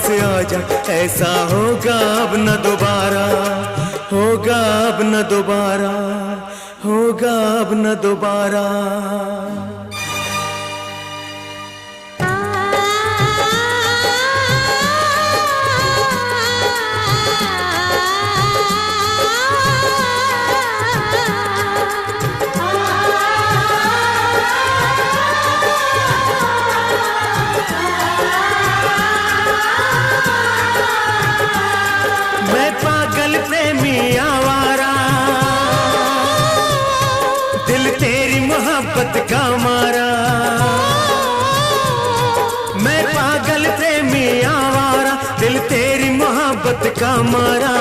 पास आजा, ऐसा होगा अब न दोबारा, होगा अब न दोबारा, होगा अब न दोबारा। मैं पागल प्रेमी आवारा, दिल तेरी मोहब्बत का मारा। मैं पागल प्रेमी आवारा, दिल तेरी मोहब्बत का मारा।